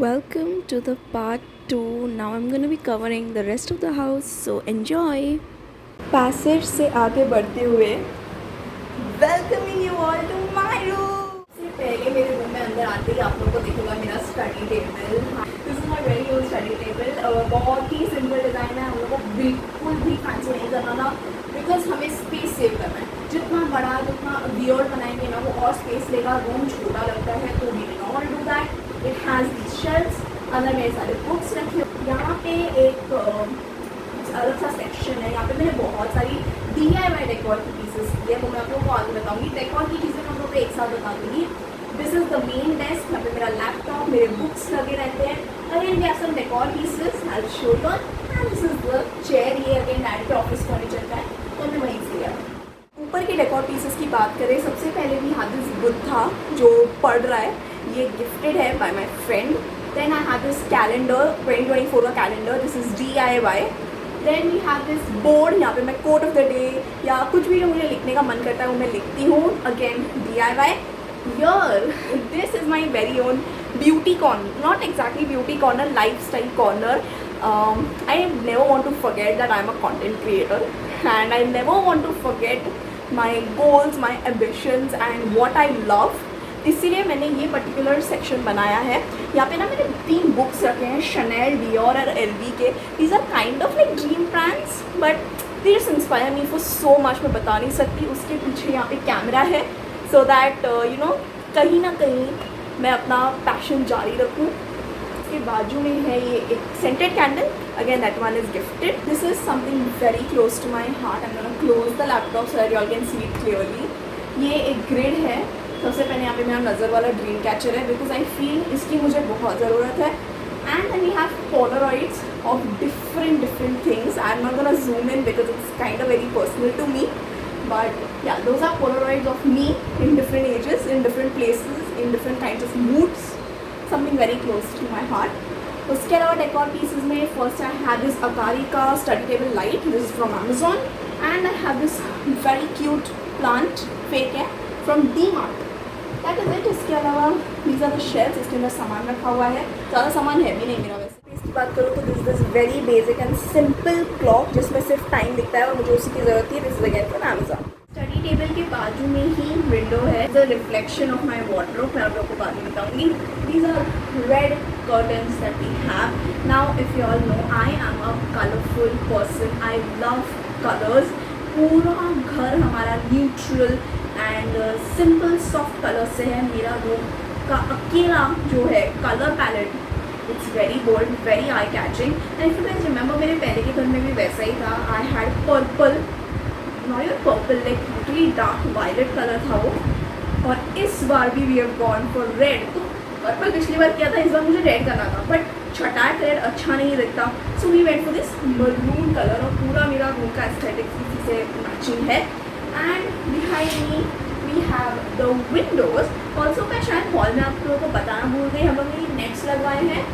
Welcome to the part 2. Now I'm going to be covering the rest of the house, so enjoy. Passage से आगे बढ़ते हुए welcoming you all to my room. से पहले मेरे room में अंदर आते ही आप लोगों को दिखेगा मेरा study table. This is my very old study table. बहुत ही सिंपल डिज़ाइन है, हम लोग को बिल्कुल भी फैंसी नहीं करना था बिकॉज हमें स्पेस सेव करना है। जितना बड़ा जितना वियर्ड बनाएंगे ना वो और स्पेस लेगा, रूम छोटा लगता है, तो we will not do that. It has these shelves, अंदर मेरे सारे बुक्स रखे। यहाँ पे एक अलग सा सेक्शन है, यहाँ पे मैंने बहुत सारी DIY डेकोर की पीसेस की है, वो मैं आप लोगों को आगे बताऊंगी। डेकोर की चीज़ें मैं आप लोगों को एक साथ बता दूंगी। This is the main desk, यहाँ पे मेरा लैपटॉप, मेरे बुक्स लगे रहते हैं। Again we have some decor pieces, I will show you. And this is the chair, ये अगेन डैड के ऑफिस फर्नीचर का है, तो मैं वहीं से लिया। ऊपर के डेकोर पीसेस की बात करें, सबसे पहले भी हाथ दिस बुद्धा जो पढ़ रहा है, ये गिफ्टेड है by my friend. Then I have this calendar, 2024 का calendar, this is DIY। Then we have this board, यहाँ पे मैं कोट ऑफ द डे या कुछ भी जो मुझे लिखने का मन करता है वो मैं लिखती हूँ, again DIY। Here, this is my very own beauty corner, not exactly beauty corner, lifestyle corner. I never want to forget that I'm a content creator, and I never want to forget my goals, my ambitions and what I love. इसीलिए मैंने ये particular section बनाया है। यहाँ पे ना मैंने 3 books रखे हैं, शनेल, डियोर और LV के। These are kind of like dream brands but they just inspire me for so much, मैं बता नहीं सकती। उसके पीछे यहाँ पे कैमरा है सो दैट यू नो कहीं ना कहीं मैं अपना पैशन जारी रखूँ। इसके बाजू में है ये एक scented candle, again that one is gifted. This is something very close to my heart. I am gonna close the laptop so that you all can see it clearly. ये एक ग्रिड है, सबसे पहले यहाँ पे मेरा नज़र वाला ड्रीम कैचर है बिकॉज आई फील इसकी मुझे बहुत ज़रूरत है। And then we have polaroids of different things. I am not gonna zoom in because it's kind of very personal to me, but yeah those are polaroids of me in different ages, in different places, in different kind of moods, something very close to my heart. उसके अलावा decor pieces में first I have this अकारी का study table light, this is from Amazon, and I have this very cute plant, fake है, from DMart। That is it. इसके अलावा these are the shelves, इसके अंदर सामान रखा हुआ है, ज़्यादा सामान है भी नहीं मेरा वैसे। इसकी बात करूँ तो this very basic and simple clock जिसमें सिर्फ टाइम दिखता है और मुझे उसी की ज़रूरत थी। This is again from Amazon। Study table के बाजू में ही विंडो है, the reflection of my wardrobe, मैं आप लोगों को बाद में बताऊँगी। These are red curtains that we have. Now if you all know I am a colourful person, I love colours. पूरा घर हमारा neutral and simple soft colour से है। मेरा रूम का अकेला जो है colour palette, it's very bold, very eye catching. And if you guys remember मेरे पहले के घर में भी वैसा ही था। I had purple, not your purple, like literally dark violet colour था वो। और इस बार भी we have gone for red. तो पर्पल पिछली बार किया था, इस बार मुझे रेड करना था बट छटाक रेड अच्छा नहीं दिखता, so we went for this maroon colour. और पूरा मेरा रूम का एस्थेटिक्स इसी से मैचिंग है। And behind me we have the windows. Also मैं शायद हॉल में आप लोगों को बताना भूल गई, हम लोगों ने नेट्स लगवाए हैं,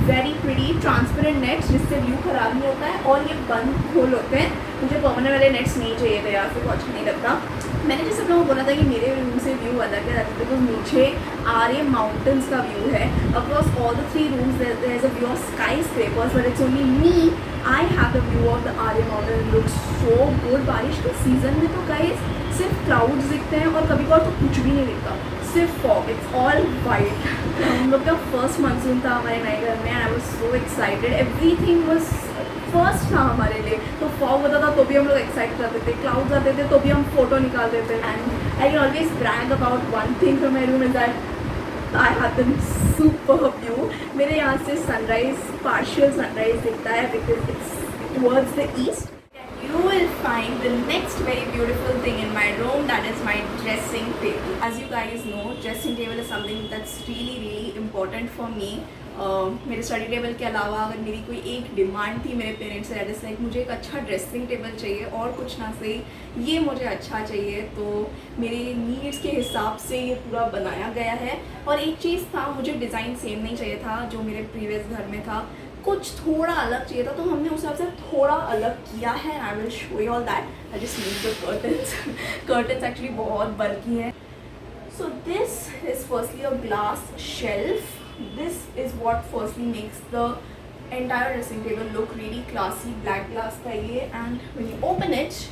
वेरी प्रीटी ट्रांसपेरेंट नेट्स जिससे व्यू खराब नहीं होता है और ये बंद खोल होते हैं। मुझे परमानेंट वाले नेट्स नहीं चाहिए थे यार, फिर को अच्छा नहीं लगता। मैंने जैसे आप लोगों को बोला था कि मेरे रूम से व्यू अलग है बिकॉज नीचे आर्य माउंटेन्स का व्यू है। Across all the 3 rooms there is a view of skyscrapers, but it's only me, I have the view of the Aarey mountain. Looks so good. बारिश के सीजन में तो गाइस सिर्फ क्लाउड्स दिखते हैं और कभी कभार तो कुछ भी नहीं दिखता, सिर्फ फॉग, इट्स ऑल वाइट। हम लोग का फर्स्ट मानसून था हमारे नए घर में and I was so excited. Everything was first था हमारे लिए। तो फॉग होता था तो भी हम लोग एक्साइटेड रहते थे, क्लाउड्स आते थे तो भी हम फोटो निकालते थे। And I can always brag about one thing from my room is that I have the super view. मेरे यहाँ से सनराइज, पार्शियल सनराइज दिखता है because it's towards the east. You will find the next very beautiful thing in my room, that is my dressing table. As you guys know, dressing table is something that's really important for me. मेरे study table के अलावा अगर मेरी कोई एक demand थी मेरे parents से, दैट इज़ लाइक मुझे एक अच्छा ड्रेसिंग टेबल चाहिए और कुछ ना सही ये मुझे अच्छा चाहिए। तो मेरे नीड्स के हिसाब से ये पूरा बनाया गया है। और एक चीज़ था, मुझे डिज़ाइन सेम नहीं चाहिए था जो मेरे प्रीवियस घर में था, कुछ थोड़ा अलग चाहिए था, तो हमने उस हिसाब से थोड़ा अलग किया है। आई will show you all that. I just need the curtains. Curtains actually बहुत बल्कि है। So this is firstly a glass shelf this is what firstly makes the entire dressing table look really classy. Black glass का ये, and when you open it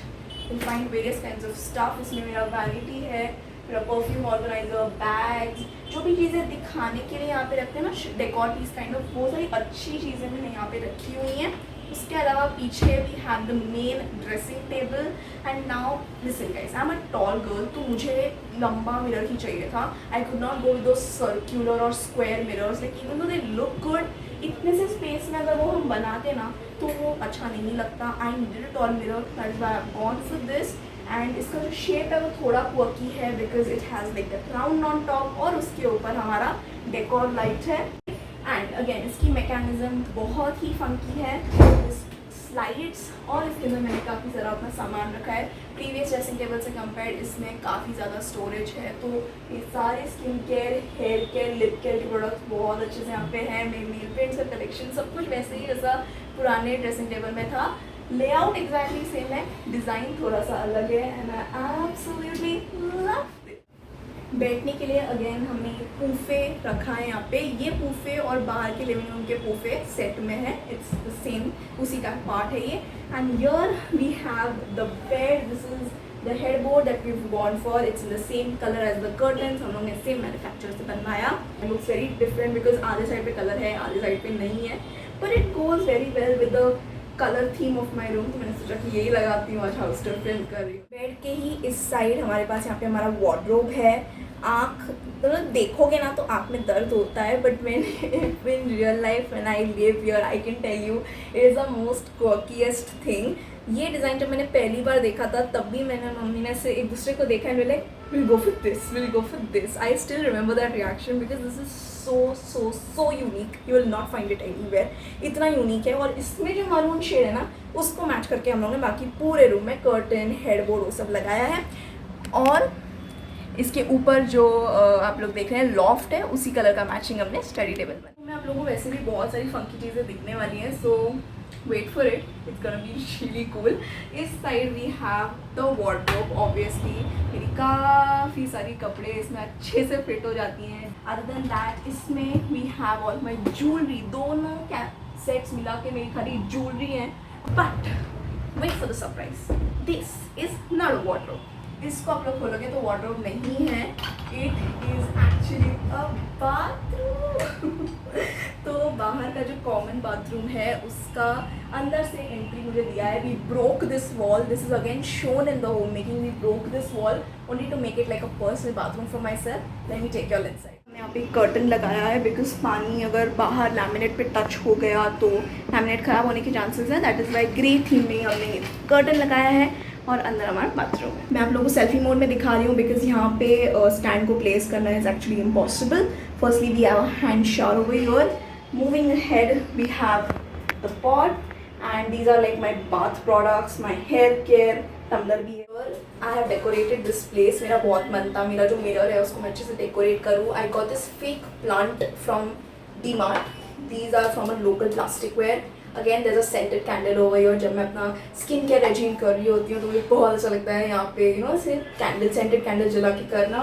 you'll find various kinds of stuff. इसमें मेरा vanity है, मेरा perfume organiser, bags, जो भी चीज़ें दिखाने के लिए यहाँ पे रखते हैं ना, डेकोर पीस काइंड ऑफ, वो सारी अच्छी चीज़ें मैंने यहाँ पे रखी हुई हैं. उसके अलावा पीछे we have the main dressing table. And now listen guys, I am a tall girl, तो मुझे लंबा मिरर ही चाहिए था. I could not go with those circular और square mirrors, like even though they look good, इतने से space में अगर वो हम बनाते ना तो वो अच्छा नहीं लगता. I needed a tall mirror, that is why I have gone for this. And इसका जो शेप है वो थोड़ा क्वर्की है because it has like the crown on top, और उसके ऊपर हमारा डेकोर लाइट है. एंड अगेन इसकी मैकेनिज्म बहुत ही फंकी है, स्लाइड्स, और इसके अंदर मैंने काफ़ी सारा अपना सामान रखा है. प्रीवियस ड्रेसिंग टेबल से कंपेयर इसमें काफ़ी ज़्यादा स्टोरेज है. तो ये सारे skin care, hair care, lip care के प्रोडक्ट्स बहुत अच्छे से यहाँ पे हैं. मेरी नील पेंट्स का कलेक्शन सब कुछ वैसे ही जैसा पुराने ड्रेसिंग टेबल में था. लेआउट एग्जैक्टली सेम है, डिज़ाइन थोड़ा सा अलग है. And I absolutely love it. बैठने के लिए अगेन हमने ये पूफे रखा है यहाँ पे. ये पूफे और बाहर के लिविंग रूम के पूफे सेट में है, इट्स द सेम, उसी का पार्ट है ये. And here we have the bed. This is the headboard that we have gone for. It's in the same colour as the curtains. हम लोग ने सेम मैन्युफैक्चर से बनवाया. It looks very different because आधे side पे colour है, आधे side पे नहीं है, but it goes very well with the colour theme of my room. तो मैंने सोचा कि यही लगाती हूँ, आज हाउस टूर फिल्म कर रही हूँ. बेड के ही इस साइड हमारे पास यहाँ पे हमारा वार्डरोब है. आँख मतलब देखोगे ना तो आँख में दर्द होता है, but when in real life when I live here I can tell you it is the most quirkiest thing. ये डिज़ाइन जब मैंने पहली बार देखा था तब भी मैंने मम्मी ने से एक दूसरे को देखा and like will go for this, will go for this. I still remember that reaction because this is so unique. You will not find it anywhere. इतना यूनिक है. और इसमें जो मरून शेड है ना उसको मैच करके हम लोगों ने बाकी पूरे रूम में कर्टन, हेडबोर्ड वो सब लगाया है. और इसके ऊपर जो आप लोग देख रहे हैं लॉफ्ट है, उसी कलर का मैचिंग हमने स्टडी टेबल पर. मैं आप लोगों को वैसे भी बहुत सारी फंकी चीज़ें दिखने वाली हैं, so wait for it, it's gonna be really cool. इस side we have the wardrobe. Obviously मेरी काफ़ी सारी कपड़े इसमें अच्छे से फिट हो जाती हैं. अदर देन दैट इसमें we have all my jewellery. दोनों सेट्स मिला के मेरी खाली ज्वेलरी है. But wait for the surprise, this is not a wardrobe. इसको आप लोग खोलोगे तो वार्डरोब नहीं है, it is actually a bathroom. तो बाहर का जो कॉमन बाथरूम है उसका अंदर से एंट्री मुझे दिया है. We broke this wall. This is again shown in the home making. We broke this wall only to make it like a personal bathroom for my self. Let me take you all inside. हमने यहाँ पे curtain लगाया है because पानी अगर बाहर laminate पे touch हो गया तो लैमिनेट ख़राब होने के चांसेस है. That is why grey theme में हमने कर्टन लगाया है. और अंदर हमारा बाथरूम है. मैं आप लोगों को सेल्फी मोड में दिखा रही हूँ बिकॉज यहाँ पे स्टैंड को प्लेस करना is actually impossible. Firstly we have a hand shower over here. Moving ahead we have the pot and these are like my bath products, my hair care. Tumbler भी है. I have decorated this place. मेरा बहुत मन था मेरा जो mirror है उसको मैं अच्छे से डेकोरेट करूँ. I got this fake plant from DMart. These are from a local plastic ware. Again there is a scented candle over here. जब मैं अपना स्किन केयर रेजीम कर रही होती हूँ तो मुझे बहुत अच्छा लगता है यहाँ पे सिर्फ कैंडल, सेंटेड कैंडल जला के करना.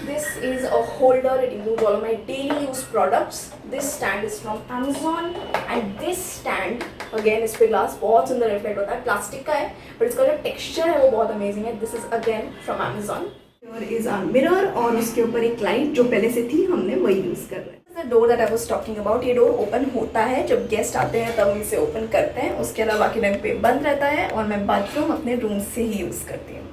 This is a holder. It includes all of my daily use products. This stand is from Amazon and this stand again इस पर ग्लास बहुत सुंदर रिफ्लेक्ट होता है. प्लास्टिक का है बट इसका जो टेक्स्चर है वो बहुत अमेजिंग है. This is again from Amazon. Here is our mirror और उसके ऊपर एक लाइट जो पहले से थी हमने वही यूज़ कर रहे हैं. Door that I was talking about. ये डोर ओपन होता है जब गेस्ट आते हैं तब हम इसे ओपन करते हैं. उसके अलावा बाकी टाइम पे बंद रहता है और मैं बाथरूम अपने रूम से ही यूज़ करती हूँ.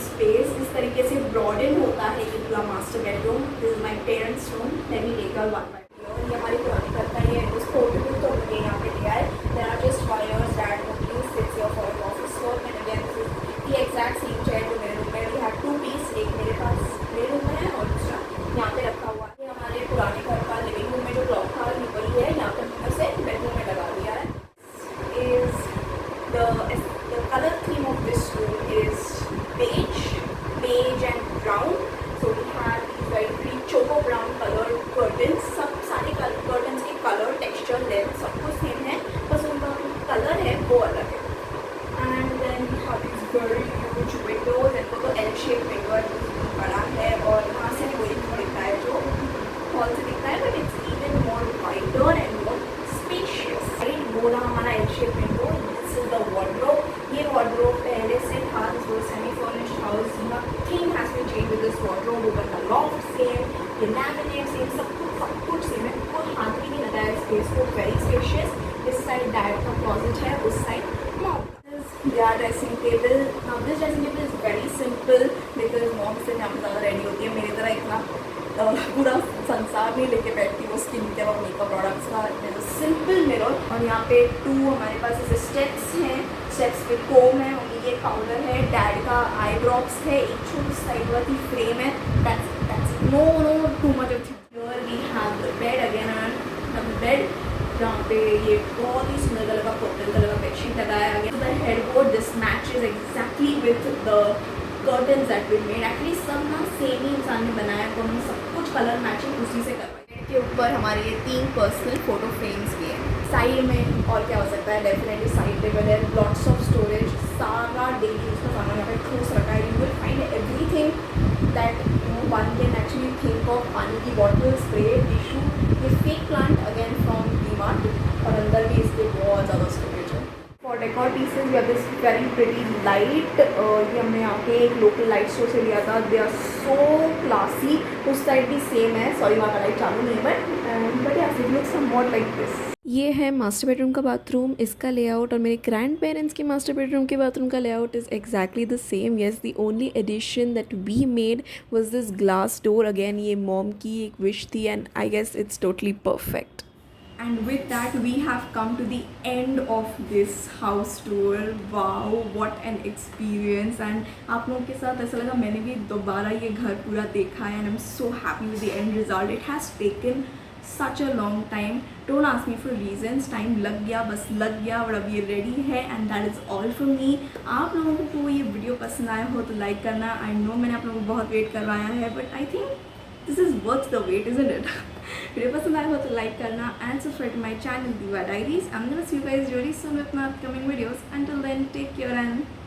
स्पेस इस तरीके से ब्रॉडन होता है कि पूरा master bedroom. This is my parents room. Let me take out one by one. ये हमारी पुरानी करता है. उसको तो हमने यहाँ पे लिया है. There are just wires that only sits your for office work. And again this is the exact same chair जो मेरे रूम में. We have two piece. एक मेरे पास मेरे रूम में है और दूसरा यहाँ पे रखा हुआ है. हमारे पुराने घर का लिविंग रूम में जो क्लॉक था वही है. यहाँ पर मैंने उसे बेडरूम में लगा दिया है. Is the colour theme of this room is beige and brown. So we have these very pretty choco brown color curtains. सब सारे curtains के color, texture, length this look very spacious. इस साइड डैड का closet है, उस side mom का dressing table. Now this dressing table is very simple because mom से यहाँ पर ज़्यादा रेडी होती है, मेरी तरह इतना पूरा संसार नहीं लेके बैठती वो स्किन केयर और मेकअप प्रोडक्ट्स का। सिंपल मिरर और यहाँ पे 2 हमारे पास ऐसे स्टेप्स हैं, स्टेप्स पे कोम है, मम्मी के पाउडर है, डैड का आई ड्रॉप्स है, एक छोटी साइड वाली फ्रेम है। No too much of here we have the bed again and bed जहाँ पे ये बहुत ही सुंदर कलर का पर्पल कलर का बेडशीट लगाया गया। The headboard this matches exactly with the curtains that we made. Actually सब ना सेम ही इंसान ने बनाया, तो हमने सब कुछ कलर मैचिंग उसी से करवाया। बेड के ऊपर हमारे ये 3 पर्सनल फोटो फ्रेम्स भी हैं। साइड में और क्या हो सकता है, डेफिनेटली साइड टेबल है, लॉट्स ऑफ स्टोरेज, सारा डेली यूज का सामान यहाँ पे ठूस रखा है। You will find everything that one can actually think of. पानी की बॉटल, स्प्रे, टिशू, ये fake plant again from DMart और अंदर भी इसके बहुत ज़्यादा स्टोरेज है। For decor pieces we have this very pretty light, ये हमने यहाँ पे एक लोकल लाइट स्टोर से लिया था। They are so classy. उस साइड भी सेम है, सॉरी वहाँ का लाइट चालू नहीं है बट यार it looks somewhat like this. ये है मास्टर बेडरूम का बाथरूम, इसका लेआउट और मेरे ग्रैंड पेरेंट्स के मास्टर बेडरूम के बाथरूम का layout is exactly the same. Yes, the only addition that we made was this glass door. Again ये मॉम की एक विश थी and I guess it's totally perfect. And with that we have come to the end of this house tour. Wow, what an experience! And आप लोगों के साथ ऐसा लगा मैंने भी दोबारा ये घर पूरा देखा है and I'm so happy with the end result. It has taken such a long time. Don't ask me for reasons. Time लग गया, बस लग गया और अब ये ready है and that is all for me. आप लोगों को ये वीडियो पसंद आया हो तो लाइक करना। I know मैंने आप लोगों को बहुत वेट करवाया है but I think this is worth the wait, isn't it? Video पसंद आया हो तो लाइक करना and subscribe to my channel Diva Diaries. I'm gonna see you guys really soon with my upcoming videos. Until then, take care and